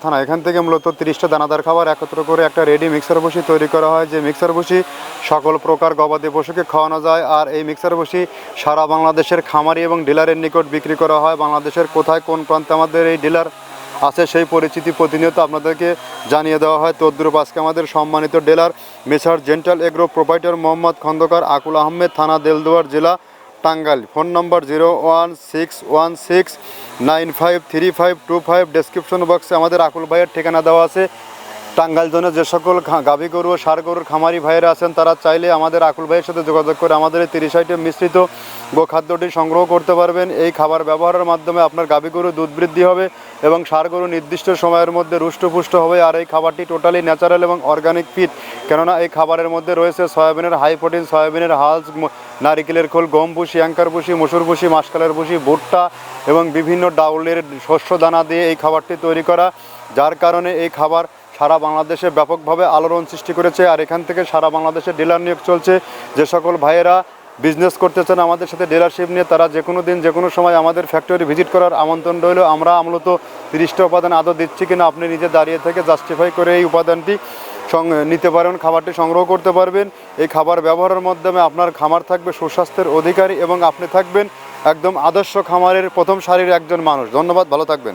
থানা। এখান থেকে মূলত 30টা দানাদার খাবার একত্র করে একটা রেডি মিক্সার ভুসি তৈরি করা হয়, যে মিক্সার ভুসি সকল প্রকার গবাদি পশুকে খাওয়ানো যায়। আর এই মিক্সার ভুসি সারা বাংলাদেশের খামারি এবং ডিলারের নিকট বিক্রি করা হয়। বাংলাদেশের কোথায় কোন প্রান্তে আমাদের এই ডিলার আছে সেই পরিচিতি প্রতিনিয়ত আপনাদেরকে জানিয়ে দেওয়া হয়। তদ্রুপ আজকে আমাদের সম্মানিত dealer Messrs Gentle Agro proprietor Mohammad Khandakar Akul Ahmed, থানা দেলদুয়ার, জেলা টাঙ্গাইল। ফোন নম্বর 01616953525। ডেসক্রিপশন বক্সে আমাদের আকুল ভাইয়ের ঠিকানা দেওয়া আছে। টাঙ্গাইল জোনে যে সকল গাভী গরু ও ষাঁড় গরুর খামারি ভাইয়েরা আছেন তারা চাইলে আমাদের আকুল ভাইয়ের সাথে যোগাযোগ করে আমাদের এই 30 আইটেম মিশ্রিত গোখাদ্যটি সংগ্রহ করতে পারবেন। এই খাবার ব্যবহারের মাধ্যমে আপনার গাভী গরু দুধ বৃদ্ধি হবে এবং ষাঁড় গরু নির্দিষ্ট সময়ের মধ্যে রুষ্টপুষ্ট হবে। আর এই খাবারটি টোটালি ন্যাচারাল এবং অর্গানিক ফিড, কেননা এই খাবারের মধ্যে রয়েছে সয়াবিনের হাই প্রোটিন, সয়াবিনের হালস, নারিকেলের খোল, গম ভুসি, অ্যাঙ্কার ভুসি, মসুর ভুসি, মাসকালের ভুসি, ভুট্টা এবং বিভিন্ন ডাউলের শস্য দানা দিয়ে এই খাবারটি তৈরি করা, যার কারণে এই খাবার সারা বাংলাদেশে ব্যাপকভাবে আলোড়ন সৃষ্টি করেছে। আর এখান থেকে সারা বাংলাদেশে ডিলার নিয়োগ চলছে। যে সকল ভাইয়েরা বিজনেস করতে চান আমাদের সাথে ডিলারশিপ নিয়ে, তারা যে কোনো দিন যে কোনো সময় আমাদের ফ্যাক্টরি ভিজিট করার আমন্ত্রণ রইল। আমরা মূলত 30টা উপাদান আদৌ দিচ্ছি কিনা আপনি নিজে দাঁড়িয়ে থেকে জাস্টিফাই করে এই উপাদানটি নিতে পারেন, খাবারটি সংগ্রহ করতে পারবেন। এই খাবার ব্যবহারের মাধ্যমে আপনার খামার থাকবে সুস্বাস্থ্যের অধিকারী এবং আপনি থাকবেন একদম আদর্শ খামারের প্রথম সারির একজন মানুষ। ধন্যবাদ, ভালো থাকবেন।